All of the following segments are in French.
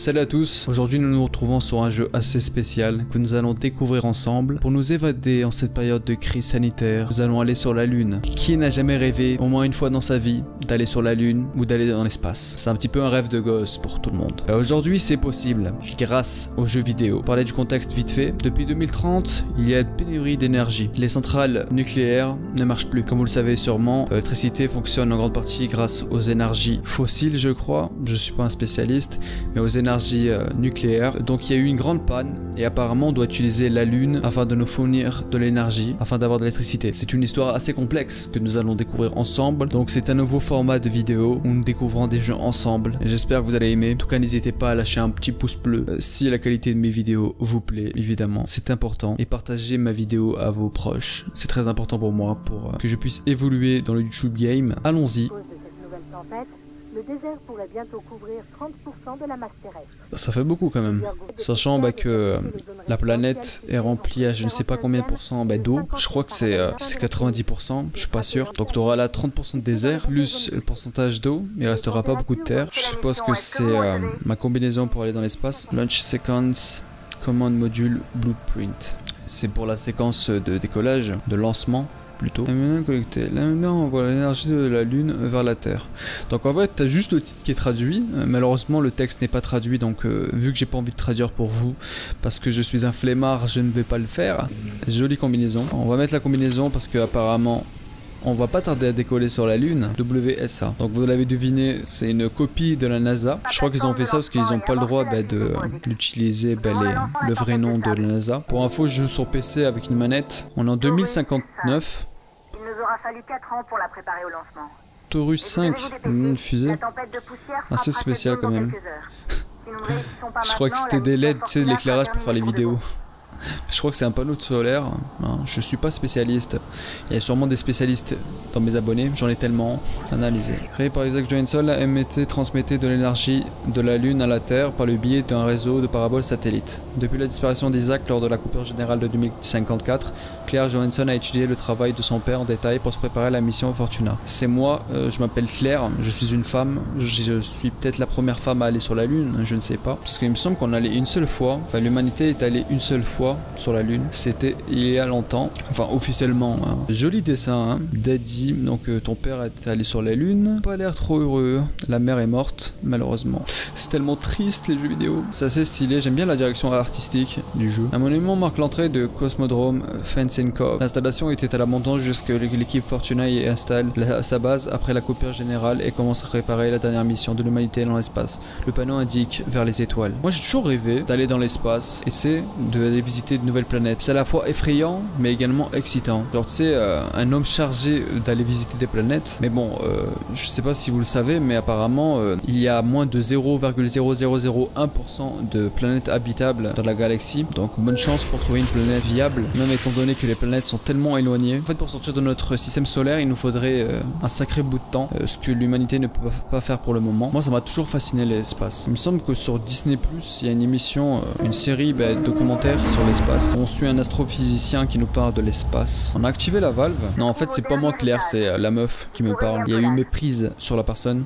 Salut à tous, aujourd'hui nous nous retrouvons sur un jeu assez spécial que nous allons découvrir ensemble. Pour nous évader en cette période de crise sanitaire, nous allons aller sur la lune. Qui n'a jamais rêvé, au moins une fois dans sa vie, d'aller sur la lune ou d'aller dans l'espace? C'est un petit peu un rêve de gosse pour tout le monde. Aujourd'hui c'est possible, grâce aux jeux vidéo. Pour parler du contexte vite fait, depuis 2030, il y a une pénurie d'énergie. Les centrales nucléaires ne marchent plus. Comme vous le savez sûrement, l'électricité fonctionne en grande partie grâce aux énergies fossiles, je crois. Je suis pas un spécialiste, mais aux énergies nucléaires. Donc il y a eu une grande panne et apparemment on doit utiliser la lune afin de nous fournir de l'énergie, afin d'avoir de l'électricité. C'est une histoire assez complexe que nous allons découvrir ensemble. Donc c'est un nouveau format de vidéo où nous découvrons des jeux ensemble. J'espère que vous allez aimer. En tout cas n'hésitez pas à lâcher un petit pouce bleu si la qualité de mes vidéos vous plaît, évidemment. C'est important. Et partagez ma vidéo à vos proches. C'est très important pour moi, pour que je puisse évoluer dans le YouTube game. Allons-y. Le désert pourrait bientôt couvrir 30% de la masse terrestre. Ça fait beaucoup quand même. Sachant que la planète est remplie à je ne sais pas combien de pourcents d'eau. Je crois que c'est 90%, je suis pas sûr. Donc tu auras là 30% de désert, plus le pourcentage d'eau. Il restera pas beaucoup de terre. Je suppose que c'est ma combinaison pour aller dans l'espace. Launch Sequence, Command Module, Blueprint. C'est pour la séquence de décollage, de lancement. Plutôt. La lune connectée. Là maintenant on voit l'énergie de la lune vers la terre. Donc en fait t'as juste le titre qui est traduit. Malheureusement le texte n'est pas traduit, donc vu que j'ai pas envie de traduire pour vous parce que je suis un flemmard, je ne vais pas le faire. Jolie combinaison. On va mettre la combinaison parce que apparemment on va pas tarder à décoller sur la lune. WSA. Donc vous l'avez deviné, c'est une copie de la NASA. Je crois qu'ils ont fait ça parce qu'ils n'ont pas le droit d'utiliser le vrai nom de la NASA. Pour info, je joue sur PC avec une manette. On est en 2059. Il nous aura fallu 4 ans pour la préparer au lancement. Taurus 5, une fusée. Assez spécial quand même. Je crois que c'était des LED, tu sais, de l'éclairage pour faire les vidéos. Je crois que c'est un panneau de solaire. Je suis pas spécialiste. Il y a sûrement des spécialistes dans mes abonnés. J'en ai tellement analysé. Créé par Isaac Johansson, la MT transmettait de l'énergie de la Lune à la Terre par le biais d'un réseau de paraboles satellites. Depuis la disparition d'Isaac lors de la coupure générale de 2054, Claire Johansson a étudié le travail de son père en détail pour se préparer à la mission Fortuna. C'est moi, je m'appelle Claire, je suis une femme. Je suis peut-être la première femme à aller sur la Lune, je ne sais pas. Parce qu'il me semble qu'on allait une seule fois. Enfin, l'humanité est allée une seule fois sur la lune, c'était il y a longtemps, enfin officiellement. Joli dessin, Daddy, donc ton père est allé sur la lune, pas l'air trop heureux, la mère est morte malheureusement. C'est tellement triste les jeux vidéo, c'est assez stylé, j'aime bien la direction artistique du jeu. Un monument marque l'entrée de Cosmodrome Fencing Cove. L'installation était à l'abandon jusqu'à l'équipe Fortuna y installe sa base après la coupure générale et commence à préparer la dernière mission de l'humanité dans l'espace. Le panneau indique vers les étoiles. Moi j'ai toujours rêvé d'aller dans l'espace et c'est de visiter de nouvelles planètes. C'est à la fois effrayant mais également excitant. Genre tu sais, un homme chargé d'aller visiter des planètes, mais bon, je sais pas si vous le savez, mais apparemment il y a moins de 0,0001% de planètes habitables dans la galaxie, donc bonne chance pour trouver une planète viable, même étant donné que les planètes sont tellement éloignées. En fait, pour sortir de notre système solaire, il nous faudrait un sacré bout de temps, ce que l'humanité ne peut pas faire pour le moment. Moi ça m'a toujours fasciné l'espace. Il me semble que sur Disney+, il y a une émission, une série documentaire sur l'espace. On suit un astrophysicien qui nous parle de l'espace. On a activé la valve. Non, en fait, c'est pas moi Claire, c'est la meuf qui me parle. Il y a eu méprise sur la personne.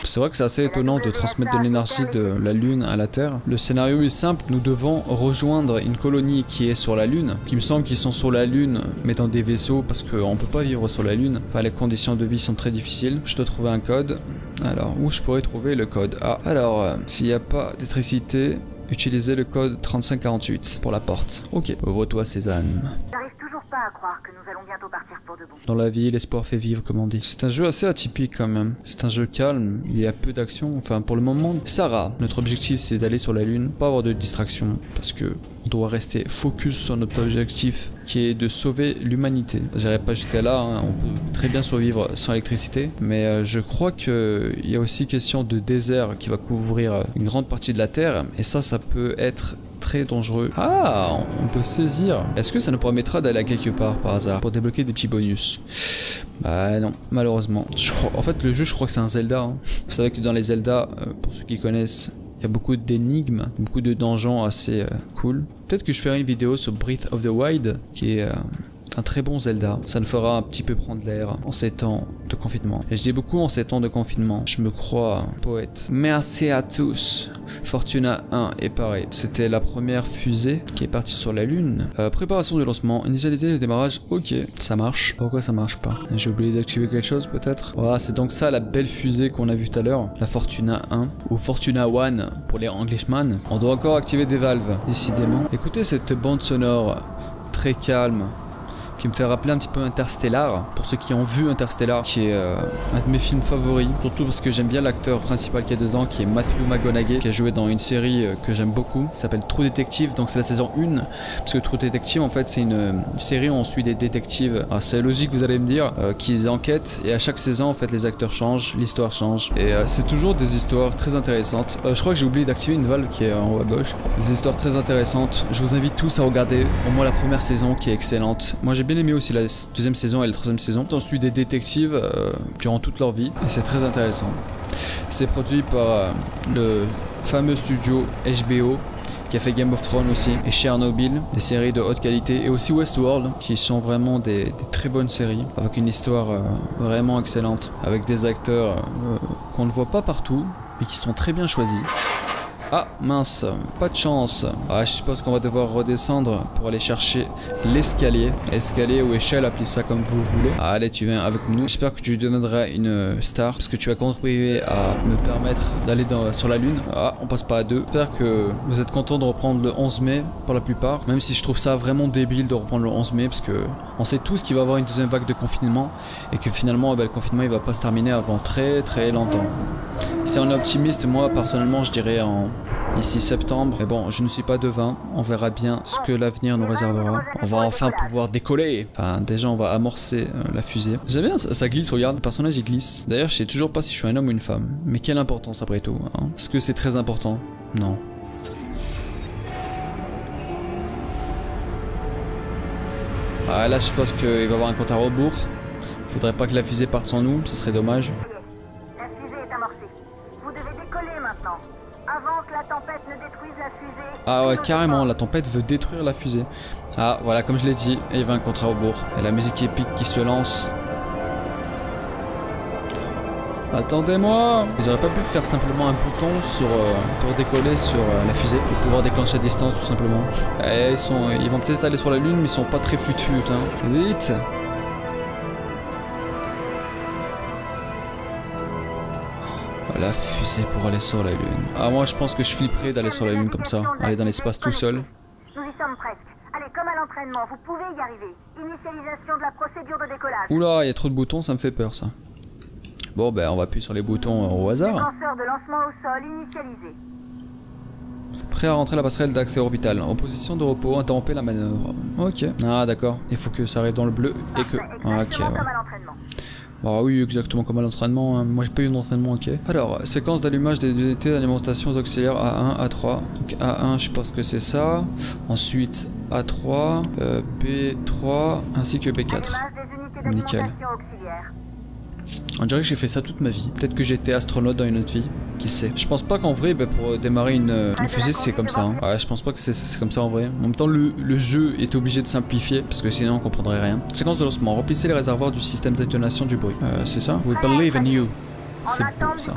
C'est vrai que c'est assez étonnant de transmettre de l'énergie de la Lune à la Terre. Le scénario est simple, nous devons rejoindre une colonie qui est sur la Lune. Il me semble qu'ils sont sur la Lune, mais dans des vaisseaux, parce qu'on peut pas vivre sur la Lune. Enfin, les conditions de vie sont très difficiles. Je dois trouver un code. Alors, où je pourrais trouver le code? Ah, alors, s'il n'y a pas d'électricité, utilisez le code 3548 pour la porte. Ok. Ouvre-toi, Cézanne. J'arrive toujours pas à croire que nous allons bientôt partir pour de bon. Dans la vie, l'espoir fait vivre, comme on dit. C'est un jeu assez atypique quand même. C'est un jeu calme, il y a peu d'action, enfin pour le moment. Sarah, notre objectif c'est d'aller sur la lune, pas avoir de distraction, parce que on doit rester focus sur notre objectif qui est de sauver l'humanité. J'irai pas jusqu'à là, on peut très bien survivre sans électricité, mais je crois qu'il y a aussi question de désert qui va couvrir une grande partie de la Terre, et ça peut être très dangereux. Ah, on peut saisir. Est-ce que ça nous permettra d'aller à quelque part par hasard pour débloquer des petits bonus? Bah non, malheureusement. En fait, le jeu, je crois que c'est un Zelda. Vous savez que dans les Zelda, pour ceux qui connaissent, il y a beaucoup d'énigmes, beaucoup de donjons assez cool. Peut-être que je ferai une vidéo sur Breath of the Wild, qui est un très bon Zelda. Ça nous fera un petit peu prendre l'air en ces temps de confinement. Et je dis beaucoup en ces temps de confinement. Je me crois poète. Merci à tous. Fortuna 1 est pareil. C'était la première fusée qui est partie sur la Lune. Préparation du lancement. Initialiser le démarrage. Ok, ça marche. Pourquoi ça marche pas? J'ai oublié d'activer quelque chose peut-être. Voilà, c'est donc ça la belle fusée qu'on a vue tout à l'heure. La Fortuna 1 ou Fortuna 1 pour les Englishmen. On doit encore activer des valves, décidément. Écoutez cette bande sonore très calme qui me fait rappeler un petit peu Interstellar, pour ceux qui ont vu Interstellar, qui est un de mes films favoris, surtout parce que j'aime bien l'acteur principal qui est dedans, qui est Matthew McConaughey, qui a joué dans une série que j'aime beaucoup, qui s'appelle True Detective, donc c'est la saison 1, parce que True Detective en fait c'est une série où on suit des détectives, c'est logique vous allez me dire, qui enquêtent, et à chaque saison en fait les acteurs changent, l'histoire change, et c'est toujours des histoires très intéressantes. Je crois que j'ai oublié d'activer une valve qui est en haut à gauche, des histoires très intéressantes, je vous invite tous à regarder au moins la première saison qui est excellente. Moi j'ai bien aimé aussi la deuxième saison et la troisième saison. On suit des détectives durant toute leur vie et c'est très intéressant. C'est produit par le fameux studio HBO qui a fait Game of Thrones aussi et Chernobyl, des séries de haute qualité, et aussi Westworld qui sont vraiment des très bonnes séries avec une histoire vraiment excellente, avec des acteurs qu'on ne voit pas partout mais qui sont très bien choisis. Ah mince, pas de chance. Ah, je suppose qu'on va devoir redescendre pour aller chercher l'escalier. Escalier ou échelle, appelez ça comme vous voulez. Ah, allez, tu viens avec nous. J'espère que tu deviendras une star parce que tu as contribué à me permettre d'aller sur la Lune. Ah, on passe pas à deux. J'espère que vous êtes content de reprendre le 11 mai pour la plupart. Même si je trouve ça vraiment débile de reprendre le 11 mai parce que on sait tous qu'il va y avoir une deuxième vague de confinement et que finalement le confinement il va pas se terminer avant très très longtemps. Si on est optimiste, moi personnellement je dirais d'ici septembre. Mais bon, je ne suis pas devin, on verra bien ce que l'avenir nous réservera. On va enfin pouvoir décoller. Enfin, déjà on va amorcer la fusée. J'aime bien, ça glisse, regarde, le personnage il glisse. D'ailleurs, je sais toujours pas si je suis un homme ou une femme. Mais quelle importance après tout, hein? Est-ce que c'est très important? Non. Ah, là je pense qu'il va y avoir un compte à rebours. Faudrait pas que la fusée parte sans nous, ce serait dommage. La fusée est amorcée. Vous devez décoller maintenant. Avant que la tempête ne détruise la fusée. Ah ouais, carrément, la tempête veut détruire la fusée. Ah, voilà, comme je l'ai dit, il y avait un contre à rebours. Et la musique épique qui se lance. Attendez-moi! Ils auraient pas pu faire simplement un bouton pour décoller sur la fusée, pour pouvoir déclencher à distance tout simplement. Et ils vont peut-être aller sur la Lune, mais ils sont pas très fut-fut, hein. Vite! La fusée pour aller sur la Lune. Ah, moi je pense que je flipperais d'aller sur la Lune comme ça, aller dans l'espace tout seul. Nous y sommes presque. Allez, comme à l'entraînement, vous pouvez y arriver. Initialisation de la procédure de décollage. Oula, il y a trop de boutons, ça me fait peur ça. Bon, ben on va appuyer sur les boutons au hasard. Séquenceur de lancement au sol initialisé. Prêt à rentrer à la passerelle d'accès orbital. En position de repos, interrompez la manœuvre. Ok. Ah d'accord, il faut que ça arrive dans le bleu et que... Ah, ok, ouais. Bah oui, exactement comme à l'entraînement, hein. Moi j'ai pas eu d'entraînement, ok. Alors, séquence d'allumage des unités d'alimentation auxiliaires A1, A3. Donc A1, je pense que c'est ça. Ensuite A3, B3, ainsi que B4. Nickel. On dirait que j'ai fait ça toute ma vie. Peut-être que j'étais astronaute dans une autre vie. Qui sait. Je pense pas qu'en vrai, pour démarrer une fusée, c'est comme ça. Hein. Ouais, je pense pas que c'est comme ça en vrai. En même temps, le jeu est obligé de simplifier, parce que sinon on comprendrait rien. Séquence de lancement. Remplissez les réservoirs du système de détonation du bruit. C'est ça? We believe in you. C'est beau ça.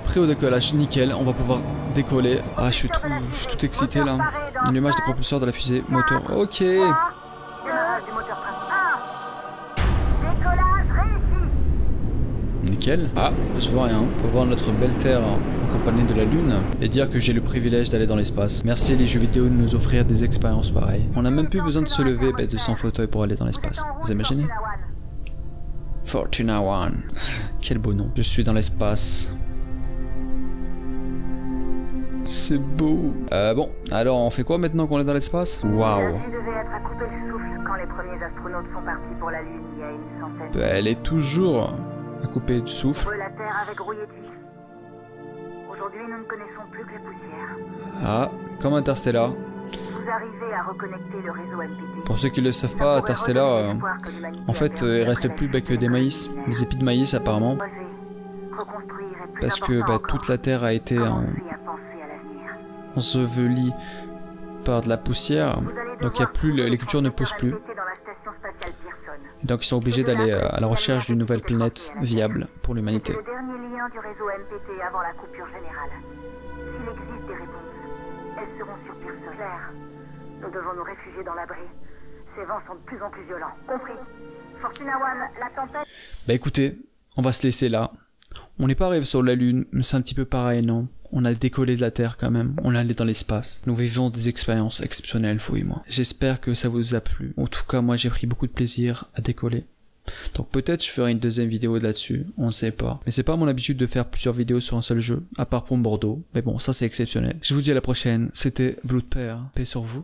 Prêt au décollage, nickel. On va pouvoir décoller. Ah, je suis tout excité là. Allumage des propulseurs de la fusée. Moteur. Ok. Nickel. Ah, je vois rien. On peut voir notre belle Terre en compagnie de la Lune et dire que j'ai le privilège d'aller dans l'espace. Merci les jeux vidéo de nous offrir des expériences pareilles. On n'a même plus besoin de se lever de son fauteuil pour aller dans l'espace. Vous imaginez? Fortuna 1. Quel beau nom. Je suis dans l'espace. C'est beau. Bon, alors on fait quoi maintenant qu'on est dans l'espace? Waouh. Elle est toujours à couper du souffle. La Terre avait grouillé de vie. Aujourd'hui, nous ne connaissons plus que la poussière. Ah, comme Interstellar. Vous arrivez à reconnecter le réseau MPT. Pour ceux qui ne le savent pas, Interstellar, en fait, il reste plus que des maïs, des épis de maïs apparemment. Parce que toute la Terre a été ensevelie par de la poussière, donc il y a plus, les cultures ne poussent plus. Et donc ils sont obligés d'aller à la recherche d'une nouvelle planète viable pour l'humanité. C'est le dernier lien du réseau MPT avant la coupure générale. S'il existe des réponses, elles seront sur Pearson. Claire, nous devons nous réfugier dans l'abri. Ces vents sont de plus en plus violents. Compris. Fortuna One, la tempête... Bah écoutez, on va se laisser là. On n'est pas arrivé sur la Lune, mais c'est un petit peu pareil, non? On a décollé de la Terre quand même, on est allé dans l'espace. Nous vivons des expériences exceptionnelles, vous et moi. J'espère que ça vous a plu. En tout cas, moi j'ai pris beaucoup de plaisir à décoller. Donc peut-être je ferai une deuxième vidéo là-dessus, on ne sait pas. Mais c'est pas mon habitude de faire plusieurs vidéos sur un seul jeu, à part pour Bordeaux. Mais bon, ça c'est exceptionnel. Je vous dis à la prochaine, c'était Blood Pair, paix sur vous.